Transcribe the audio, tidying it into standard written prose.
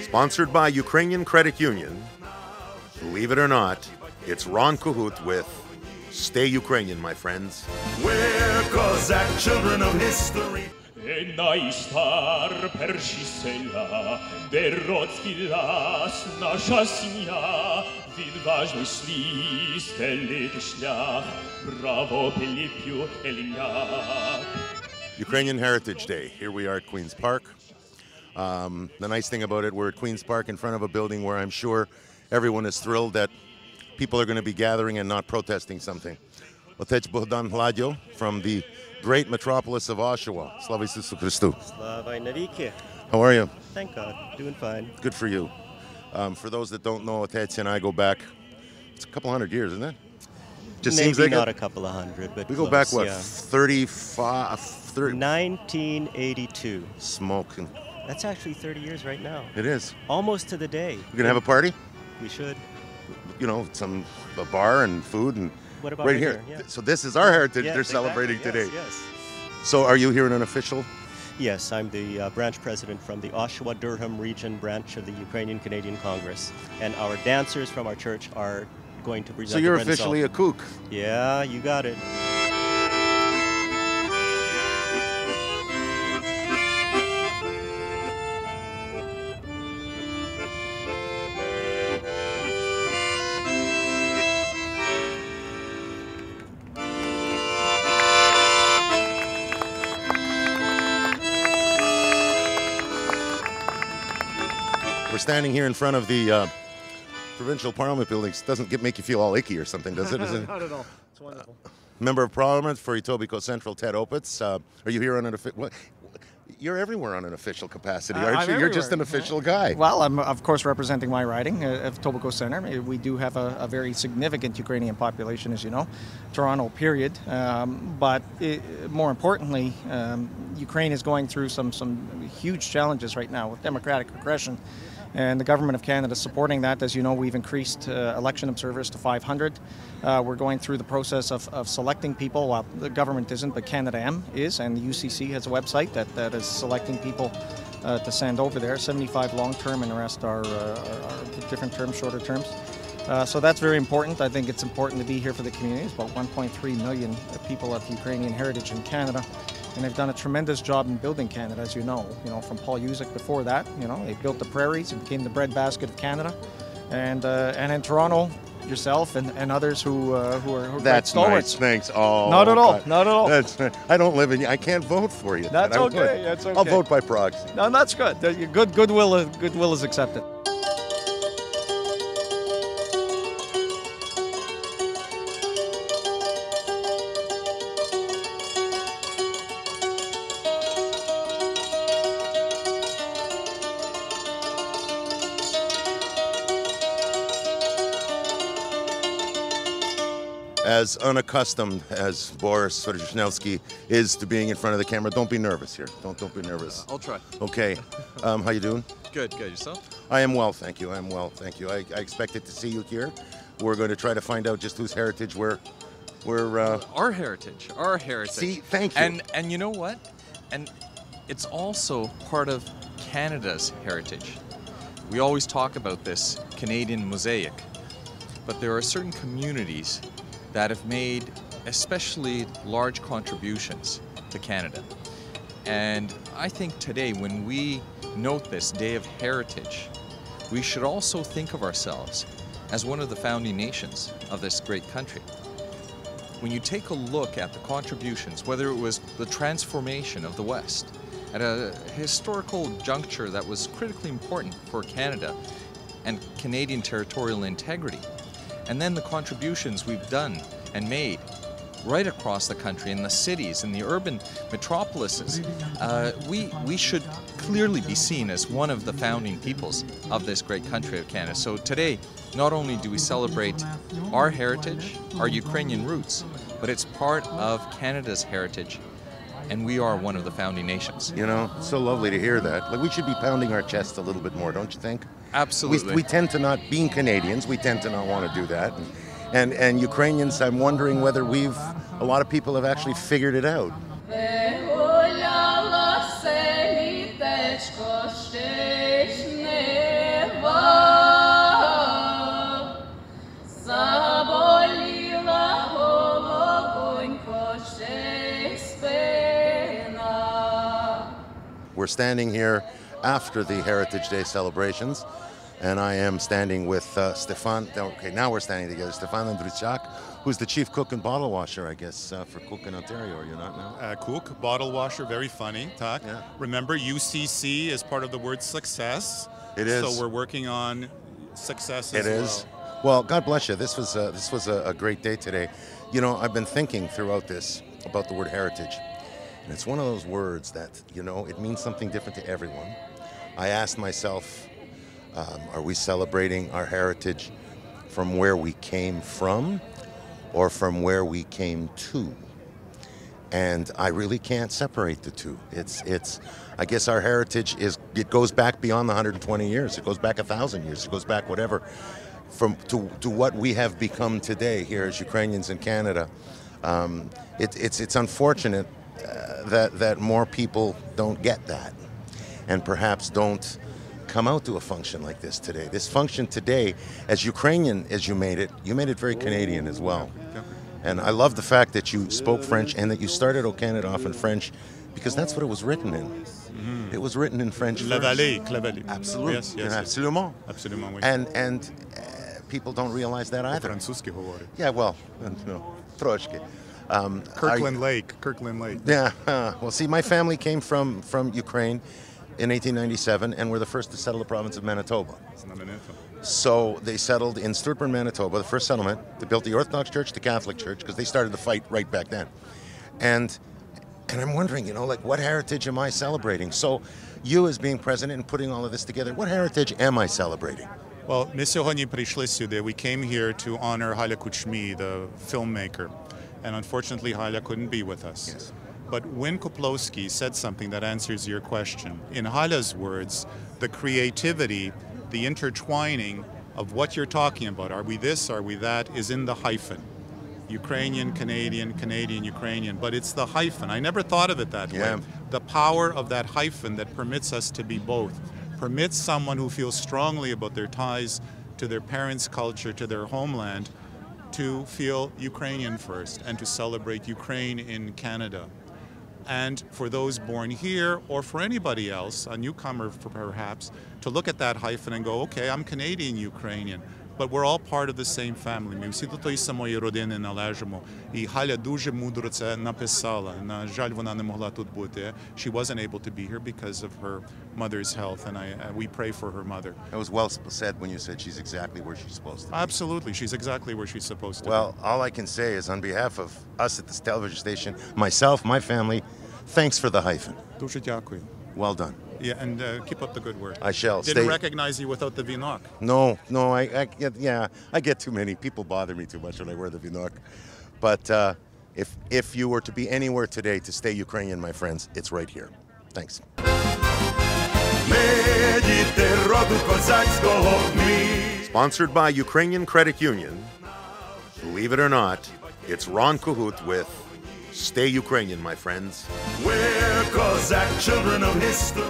Sponsored by Ukrainian Credit Union. Believe it or not, it's Ron Kohut with Stay Ukrainian, my friends. We're Cossack children of history. Ukrainian Heritage Day. Here we are at Queen's Park. The nice thing about it, we're at Queen's Park in front of a building where I'm sure everyone is thrilled that people are going to be gathering and not protesting something. Otec Bohdan Hladyo from the great metropolis of Oshawa. Slava Isusu Christu. Slava Naviki. How are you? Thank God. Doing fine. Good for you. For those that don't know, Otec and I go back, it's a couple hundred years, isn't it? Just Maybe seems like not a couple of hundred, but we close, go back, what, yeah. 35, 30? 1982. Smoking. That's actually 30 years right now. It is. Almost to the day. We're going to have a party? We should. You know, a bar and food and What about right here. Yeah. So this is our heritage Yes, they're celebrating exactly. today. Yes. So are you here in an official? Yes, I'm the branch president from the Oshawa-Durham region branch of the Ukrainian Canadian Congress. And our dancers from our church are going to present. So you're the red officially salt. a kook. Yeah, you got it. We're standing here in front of the provincial parliament buildings. Doesn't make you feel all icky or something, does it? Not at all. It's wonderful. Member of Parliament for Etobicoke Central, Ted Opitz. Are you here on an official? You're everywhere on an official capacity, aren't you? You're just an official guy. Well, I'm of course representing my riding of Etobicoke Centre. We do have a very significant Ukrainian population, as you know, Toronto period. But more importantly, Ukraine is going through some huge challenges right now with democratic regression. And the government of Canada is supporting that. As you know, we've increased election observers to 500. We're going through the process of selecting people. Well, the government isn't, but Canada M is, and the UCC has a website that is selecting people to send over there. 75 long-term, and the rest are different terms, shorter terms. So that's very important. I think it's important to be here for the community. It's about 1.3 million people of Ukrainian heritage in Canada. And they've done a tremendous job in building Canada, as you know. You know, from Paul Usick before that, you know, they built the prairies and became the breadbasket of Canada. And in Toronto, yourself and others who are That's stalwarts. nice. Thanks. Oh, Not at all. God. Not at all. I don't live in. I can't vote for you. That's I okay. would. That's okay. I'll vote by proxy. No, that's good. Goodwill is accepted. As unaccustomed as Boris Svrdzhnevsky is to being in front of the camera, don't be nervous here. Don't be nervous. I'll try. Okay. How you doing? Good. Yourself? I am well, thank you. I am well, thank you. I expected to see you here. We're going to try to find out just whose heritage we're Our heritage. Our heritage. See, thank you. And you know what? And it's also part of Canada's heritage. We always talk about this Canadian mosaic, but there are certain communities that have made especially large contributions to Canada. And I think today, when we note this Day of Heritage, we should also think of ourselves as one of the founding nations of this great country. When you take a look at the contributions, whether it was the transformation of the West at a historical juncture that was critically important for Canada and Canadian territorial integrity, and then the contributions we've done and made right across the country, in the cities, in the urban metropolises, we should clearly be seen as one of the founding peoples of this great country of Canada. So today, not only do we celebrate our heritage, our Ukrainian roots, but it's part of Canada's heritage, and we are one of the founding nations. You know, it's so lovely to hear that. Like, we should be pounding our chests a little bit more, don't you think? Absolutely. We tend to not, being Canadians, we tend to not want to do that. And Ukrainians, I'm wondering whether a lot of people have actually figured it out. We're standing here after the Heritage Day celebrations, and I am standing with Stefan. Okay, now we're standing together. Stefan Andrichak, who's the chief cook and bottle washer, I guess, for Cook in Ontario. Are you not now? Cook, bottle washer, very funny. Tak. Yeah. Remember, UCC is part of the word success. It is. So we're working on success as It is. Well, God bless you. This was a great day today. You know, I've been thinking throughout this about the word heritage. And it's one of those words that, you know, it means something different to everyone. I asked myself, are we celebrating our heritage from where we came from or from where we came to? And I really can't separate the two. I guess our heritage it goes back beyond the 120 years. It goes back 1,000 years. It goes back whatever, to what we have become today here as Ukrainians in Canada. It's unfortunate that more people don't get that, and perhaps don't come out to a function like this today. This function today, as Ukrainian as you made it very Canadian as well. And I love the fact that you spoke French and that you started O Canada off in French, because that's what it was written in. Mm-hmm. It was written in French La first. Vallée. Absolutely. Yes, yes, Absolument. Absolument, oui. And people don't realize that either. Francuski говорить. Yeah, well, no, troszkę. Kirkland Lake. Yeah. Well, see, my family came from Ukraine in 1897 and were the first to settle the province of Manitoba. So they settled in Sturtburn, Manitoba, the first settlement. They built the Orthodox Church, the Catholic Church, because they started the fight right back then. And I'm wondering, you know, like, what heritage am I celebrating? So you, as being president and putting all of this together, what heritage am I celebrating? Well, ми сьогодні прийшли сюди. We came here to honor Haile Kuchmi, the filmmaker. And unfortunately, Haile couldn't be with us. Yes. But Win Koplowski said something that answers your question. In Haile's words, the creativity, the intertwining of what you're talking about, are we this, are we that, is in the hyphen. Ukrainian, Canadian, Canadian, Ukrainian, but it's the hyphen. I never thought of it that way. The power of that hyphen that permits us to be both, permits someone who feels strongly about their ties to their parents' culture, to their homeland, to feel Ukrainian first and to celebrate Ukraine in Canada. And for those born here, or for anybody else, a newcomer perhaps, to look at that hyphen and go, okay, I'm Canadian Ukrainian, but we're all part of the same family. Ми всі до тої самої родини належимо. І Галя дуже мудро це написала. На жаль, вона не могла тут бути. She wasn't able to be here because of her mother's health, and we pray for her mother. It was well said when you said she's exactly where she's supposed to be. Absolutely, she's exactly where she's supposed to be. Well, all I can say is, on behalf of us at this television station, myself, my family, thanks for the hyphen. Дуже дякую. Well done. Yeah, and keep up the good work. I shall. Didn't recognize you without the vinok. No, I get too many. People bother me too much when I wear the vinok. But if you were to be anywhere today to stay Ukrainian, my friends, it's right here. Thanks. Sponsored by Ukrainian Credit Union. Believe it or not, it's Ron Kahut with Stay Ukrainian, my friends. We're Cossack children of history.